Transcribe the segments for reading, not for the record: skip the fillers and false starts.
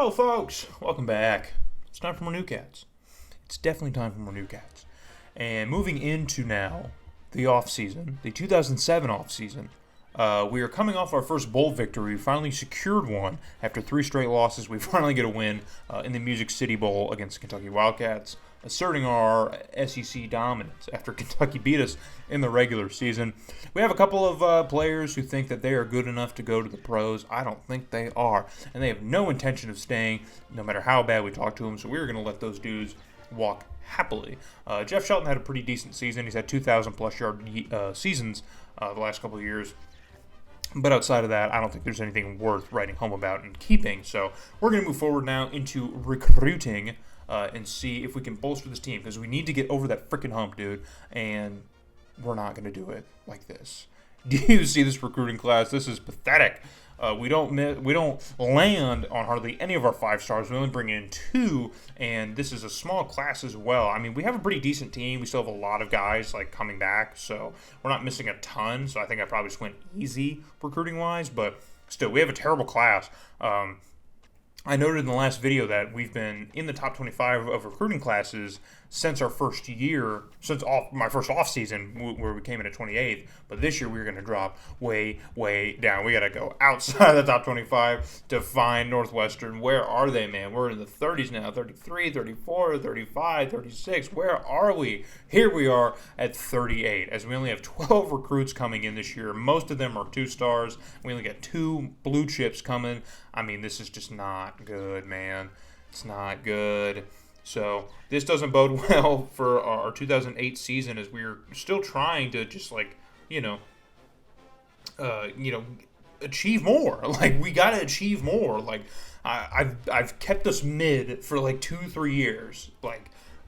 Hello, folks. Welcome back. It's time for more New Cats. It's definitely time for more New Cats. And moving into now the offseason, the 2007 offseason, we are coming off our first bowl victory. We finally secured one after 3 straight losses. We finally get a win in the Music City Bowl against the Kentucky Wildcats, asserting our SEC dominance after Kentucky beat us in the regular season. We have a couple of players who think that they are good enough to go to the pros. I don't think they are, and they have no intention of staying, no matter how bad we talk to them, so we're going to let those dudes walk happily. Jeff Shelton had a pretty decent season. He's had 2,000-plus yard seasons the last couple of years. But outside of that, I don't think there's anything worth writing home about and keeping. So we're going to move forward now into recruiting and see if we can bolster this team, because we need to get over that freaking hump, dude. And we're not going to do it like this. Do you see this recruiting class? This is pathetic. We don't land on hardly any of our 5 stars. We only bring in 2, and this is a small class as well. I mean, we have a pretty decent team. We still have a lot of guys coming back, so we're not missing a ton. So I think I probably just went easy recruiting wise, but still, we have a terrible class. I noted in the last video that we've been in the top 25 of recruiting classes since our first year, since my first offseason, where we came in at 28th. But this year we're going to drop way, way down. We got to go outside of the top 25 to find Northwestern. Where are they, man? We're in the 30s now, 33, 34, 35, 36. Where are we? Here we are at 38, as we only have 12 recruits coming in this year. Most of them are 2 stars. We only got 2 blue chips coming. I mean, this is just not good, man. It's not good. So this doesn't bode well for our 2008 season, as we're still trying to just achieve more. We gotta achieve more. I've kept us mid for 2-3 years.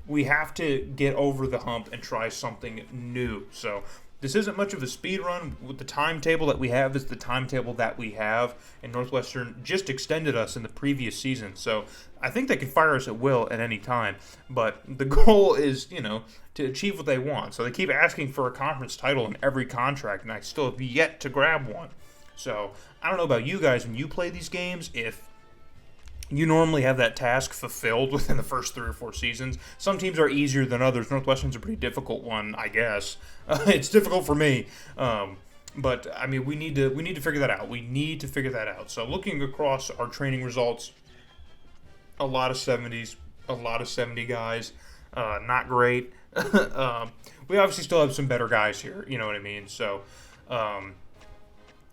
We have to get over the hump and try something new. So this isn't much of a speed run. With the timetable that we have is the timetable that we have, and Northwestern just extended us in the previous season. So I think they can fire us at will at any time. But the goal is, to achieve what they want. So they keep asking for a conference title in every contract, and I still have yet to grab one. So I don't know about you guys when you play these games, if you normally have that task fulfilled within the first 3 or 4 seasons. Some teams are easier than others. Northwestern's a pretty difficult one, I guess. It's difficult for me. But I mean, we need to figure that out. We need to figure that out. So looking across our training results, a lot of 70s, a lot of 70 guys. Not great. We obviously still have some better guys here. You know what I mean? So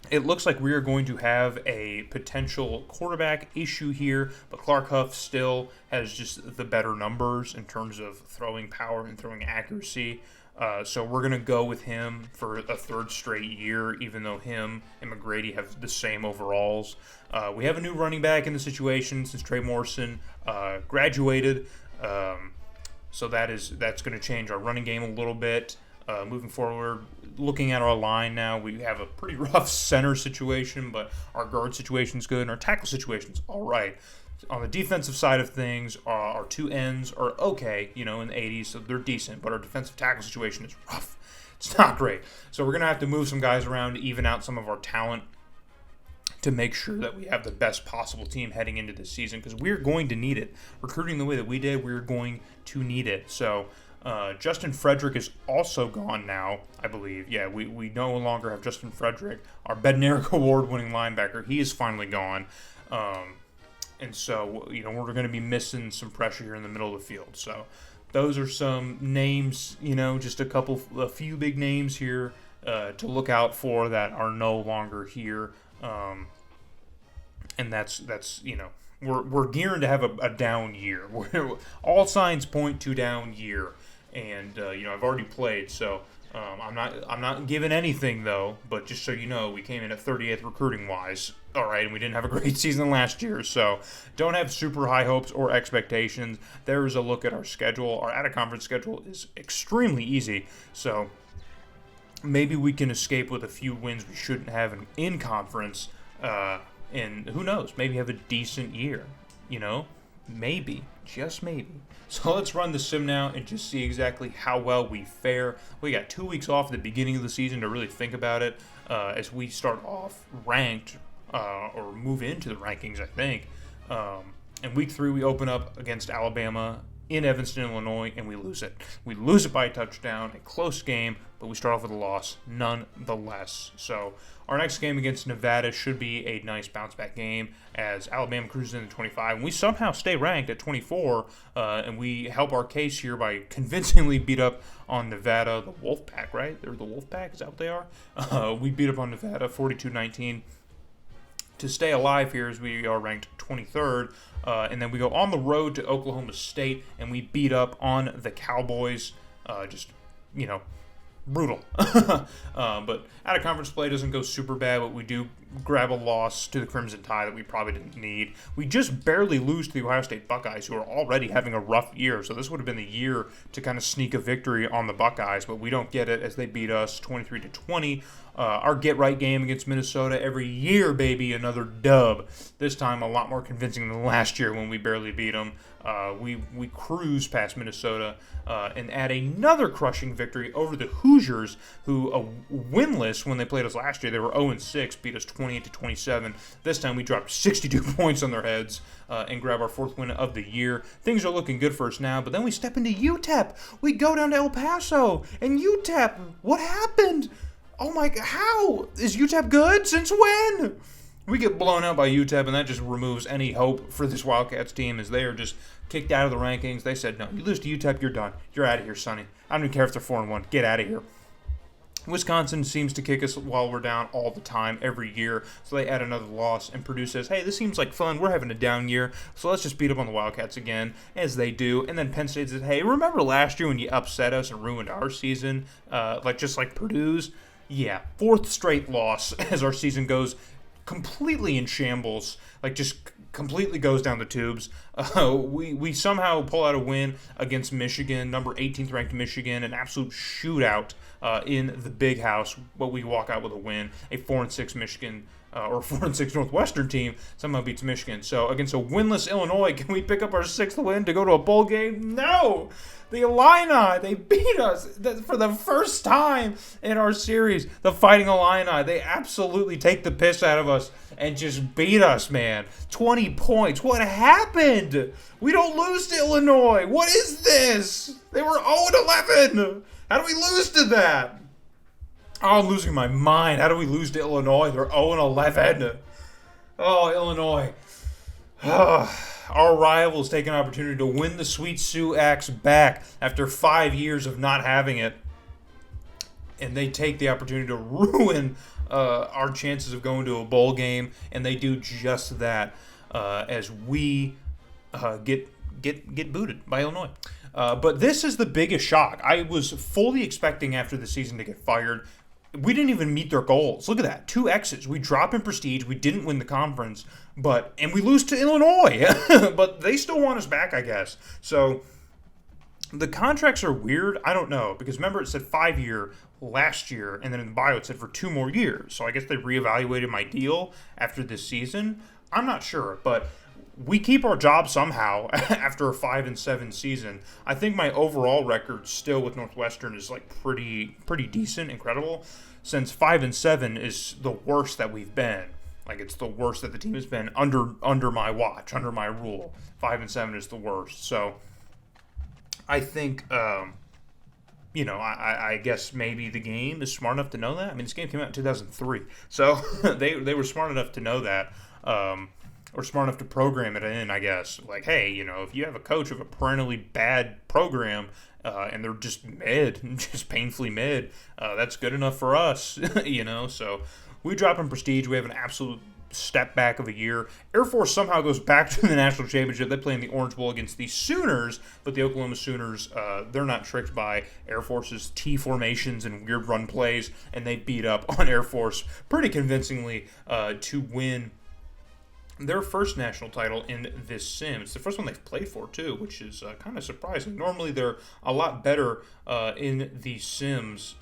it looks like we are going to have a potential quarterback issue here, but Clark Huff still has just the better numbers in terms of throwing power and throwing accuracy. So we're going to go with him for a 3rd straight year, even though him and McGrady have the same overalls. We have a new running back in the situation since Trey Morrison graduated. So that's going to change our running game a little bit. Moving forward, looking at our line now, we have a pretty rough center situation, but our guard situation is good, and our tackle situation is all right. On the defensive side of things, our 2 ends are okay, in the 80s, so they're decent, but our defensive tackle situation is rough. It's not great. So we're going to have to move some guys around to even out some of our talent to make sure that we have the best possible team heading into this season, because we're going to need it. Recruiting the way that we did, we're going to need it. So Justin Frederick is also gone now, I believe. Yeah, we no longer have Justin Frederick, our Bednarik Award-winning linebacker. He is finally gone. And so, we're going to be missing some pressure here in the middle of the field. So those are some names, just a few big names here to look out for that are no longer here. And that's we're gearing to have a down year. All signs point to down year. And I've already played, so I'm not giving anything though. But just so you know, we came in at 38th recruiting wise. All right, and we didn't have a great season last year, so don't have super high hopes or expectations. There's a look at our schedule. Our out-of-conference schedule is extremely easy, so maybe we can escape with a few wins we shouldn't have in conference. And who knows? Maybe have a decent year. Maybe, just maybe. So let's run the sim now and just see exactly how well we fare. We got 2 weeks off at the beginning of the season to really think about it as we start off ranked or move into the rankings, I think. In week 3, we open up against Alabama in Evanston, Illinois, and we lose it. We lose it by a touchdown, a close game, but we start off with a loss nonetheless. So our next game against Nevada should be a nice bounce-back game as Alabama cruises into 25. And we somehow stay ranked at 24, and we help our case here by convincingly beat up on Nevada, the Wolfpack, right? They're the Wolfpack? Is that what they are? We beat up on Nevada 42-19. To stay alive here as we are ranked 23rd. And then we go on the road to Oklahoma State, and we beat up on the Cowboys. Brutal. But out-of-conference play doesn't go super bad, but we do grab a loss to the Crimson Tide that we probably didn't need. We just barely lose to the Ohio State Buckeyes, who are already having a rough year. So this would have been the year to kind of sneak a victory on the Buckeyes, but we don't get it as they beat us 23-20. Our get-right game against Minnesota every year, baby, another dub. This time a lot more convincing than last year when we barely beat them. We cruise past Minnesota and add another crushing victory over the Hoosiers, who winless when they played us last year. They were 0-6, beat us 28-27. This time we dropped 62 points on their heads and grab our 4th win of the year. Things are looking good for us now, but then we step into UTEP. We go down to El Paso, and UTEP, what happened? Oh my God, how? Is UTEP good? Since when? We get blown out by UTEP, and that just removes any hope for this Wildcats team as they are just kicked out of the rankings. They said, no, you lose to UTEP, you're done. You're out of here, Sonny. I don't even care if they're 4-1. Get out of here. Wisconsin seems to kick us while we're down all the time, every year, so they add another loss, and Purdue says, hey, this seems like fun. We're having a down year, so let's just beat up on the Wildcats again, as they do. And then Penn State says, hey, remember last year when you upset us and ruined our season, just like Purdue's? Yeah, 4th straight loss as our season goes completely in shambles, just completely goes down the tubes. We somehow pull out a win against Michigan, number 18th ranked Michigan, an absolute shootout in the Big House, but we walk out with a win. A 4-6 Michigan or 4-6 Northwestern team somehow beats Michigan. So against a winless Illinois, can we pick up our 6th win to go to a bowl game? No! The Illini, they beat us for the first time in our series. The Fighting Illini, they absolutely take the piss out of us and just beat us, man. 20 points. What happened? We don't lose to Illinois. What is this? They were 0-11. How do we lose to that? Oh, I'm losing my mind. How do we lose to Illinois? They're 0-11. Oh, Illinois. Our rivals take an opportunity to win the Sweet Sioux Axe back after 5 years of not having it. And they take the opportunity to ruin our chances of going to a bowl game. And they do just that as we get booted by Illinois. But this is the biggest shock. I was fully expecting after the season to get fired. We didn't even meet their goals. Look at that. 2 X's. We drop in prestige. We didn't win the conference, and we lose to Illinois. But they still want us back, I guess. So the contracts are weird. I don't know. Because remember, it said 5-year last year, and then in the bio it said for 2 more years. So I guess they reevaluated my deal after this season. I'm not sure, but we keep our job somehow after a 5-7 season. I think my overall record still with Northwestern is pretty decent, incredible, since 5-7 is the worst that we've been. It's the worst that the team has been under my watch, under my rule. 5-7 is the worst. So I think, I guess maybe the game is smart enough to know that. I mean, this game came out in 2003, so they were smart enough to know that. Or smart enough to program it in, I guess. Hey, if you have a coach of a perennially bad program and they're just mid, just painfully mid, that's good enough for us, So we drop in prestige. We have an absolute step back of a year. Air Force somehow goes back to the national championship. They play in the Orange Bowl against the Sooners, but the Oklahoma Sooners, they're not tricked by Air Force's T formations and weird run plays, and they beat up on Air Force pretty convincingly to win their first national title in this sim. It's the first one they've played for, too, which is kind of surprising. Normally, they're a lot better in these sims.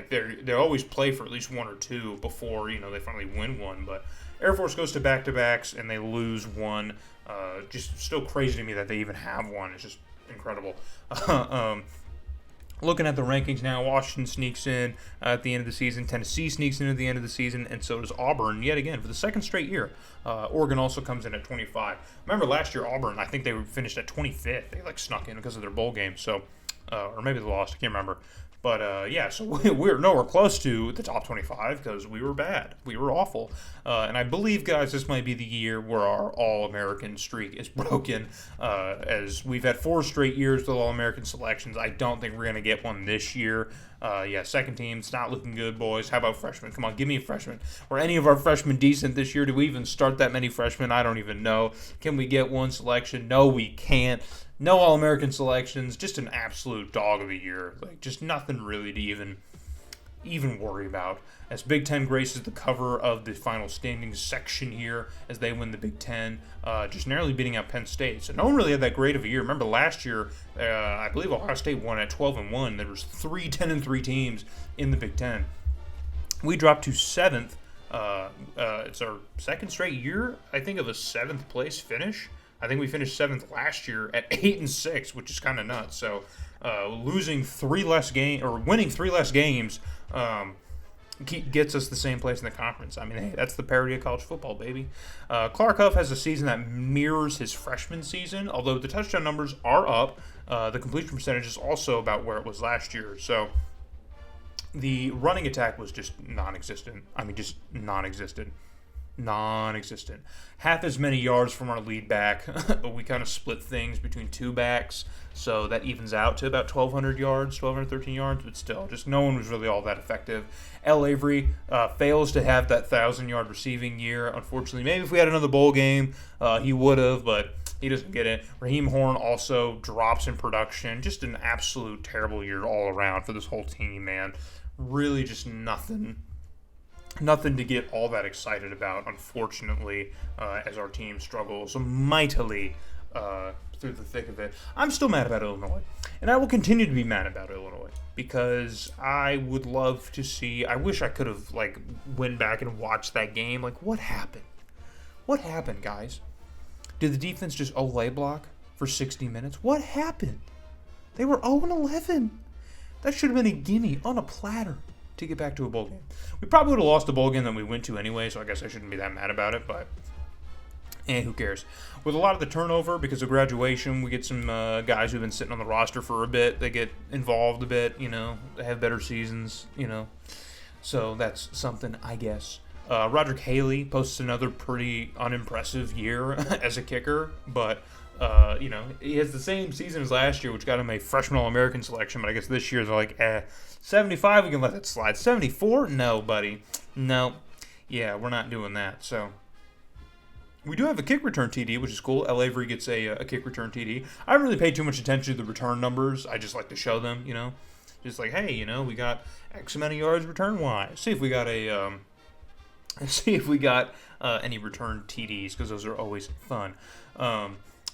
They always play for at least 1 or 2 before, they finally win one. But Air Force goes to back-to-backs, and they lose one. Just still crazy to me that they even have one. It's just incredible. Looking at the rankings now, Washington sneaks in at the end of the season. Tennessee sneaks in at the end of the season, and so does Auburn yet again for the second straight year. Oregon also comes in at 25. Remember last year, Auburn, I think they finished at 25th. They snuck in because of their bowl game, so or maybe they lost. I can't remember. But, yeah, so we're nowhere close to the top 25 because we were bad. We were awful. And I believe, guys, this might be the year where our All-American streak is broken. As we've had 4 straight years with All-American selections. I don't think we're going to get one this year. Yeah, second team, it's not looking good, boys. How about freshmen? Come on, give me a freshman. Were any of our freshmen decent this year? Do we even start that many freshmen? I don't even know. Can we get one selection? No, we can't. No All-American selections, just an absolute dog of the year. Just nothing really to even worry about. As Big Ten graces the cover of the final standings section here as they win the Big Ten, just narrowly beating out Penn State. So no one really had that great of a year. Remember last year, I believe Ohio State won at 12-1. There was 3 10-3 teams in the Big Ten. We dropped to 7th. It's our second straight year, I think, of a 7th place finish. I think we finished 7th last year at 8-6, which is kind of nuts. So, winning 3 less games gets us the same place in the conference. I mean, hey, that's the parity of college football, baby. Clark Huff has a season that mirrors his freshman season, although the touchdown numbers are up. The completion percentage is also about where it was last year. So, the running attack was just non-existent. I mean, just non-existent. Half as many yards from our lead back. We kind of split things between 2 backs, so that evens out to about 1,200 yards, 1,213 yards, but still, just no one was really all that effective. L. Avery fails to have that 1,000-yard receiving year, unfortunately. Maybe if we had another bowl game, he would have, but he doesn't get it. Raheem Horn also drops in production. Just an absolute terrible year all around for this whole team, man. Really just nothing to get all that excited about, unfortunately, as our team struggles mightily through the thick of it. I'm still mad about Illinois, and I will continue to be mad about Illinois because I would love to see. I wish I could have went back and watched that game. What happened? What happened, guys? Did the defense just Olay block for 60 minutes? What happened? They were 0-11. That should have been a gimme on a platter to get back to a bowl game. We probably would have lost the bowl game that we went to anyway, so I guess I shouldn't be that mad about it, but who cares? With a lot of the turnover, because of graduation, we get some guys who've been sitting on the roster for a bit. They get involved a bit, they have better seasons, so that's something, I guess. Roderick Haley posts another pretty unimpressive year as a kicker, but he has the same season as last year, which got him a freshman All-American selection, but I guess this year they're 75, we can let that slide. 74? No, buddy. No. Yeah, we're not doing that. So, we do have a kick return TD, which is cool. L. Avery gets a kick return TD. I haven't really paid too much attention to the return numbers. I just like to show them, Just hey, we got X amount of yards return-wise. See if we got any return TDs, because those are always fun.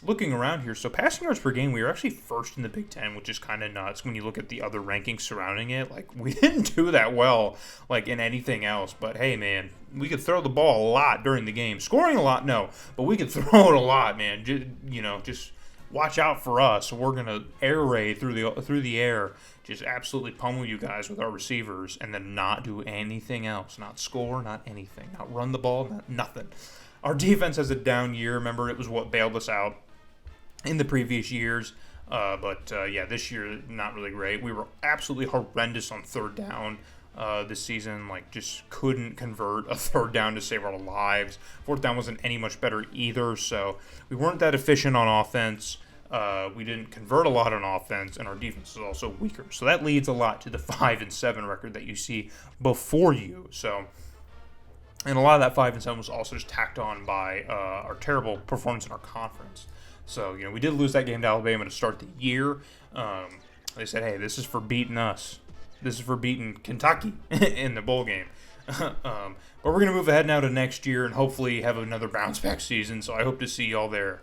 Looking around here, so passing yards per game, we were actually first in the Big Ten, which is kind of nuts when you look at the other rankings surrounding it. We didn't do that well, in anything else. But, hey, man, we could throw the ball a lot during the game. Scoring a lot, no, but we could throw it a lot, man. Just watch out for us. We're going to air raid through the air, just absolutely pummel you guys with our receivers, and then not do anything else. Not score, not anything. Not run the ball, nothing. Our defense has a down year. Remember, it was what bailed us out in the previous years, but this year, not really great. We were absolutely horrendous on third down this season, just couldn't convert a third down to save our lives. Fourth down wasn't any much better either, so we weren't that efficient on offense. We didn't convert a lot on offense, and our defense is also weaker. So that leads a lot to the 5-7 record that you see before you. So, and a lot of that 5-7 was also just tacked on by our terrible performance in our conference. So, we did lose that game to Alabama to start the year. They said, hey, this is for beating us. This is for beating Kentucky in the bowl game. But we're going to move ahead now to next year and hopefully have another bounce-back season, so I hope to see y'all there.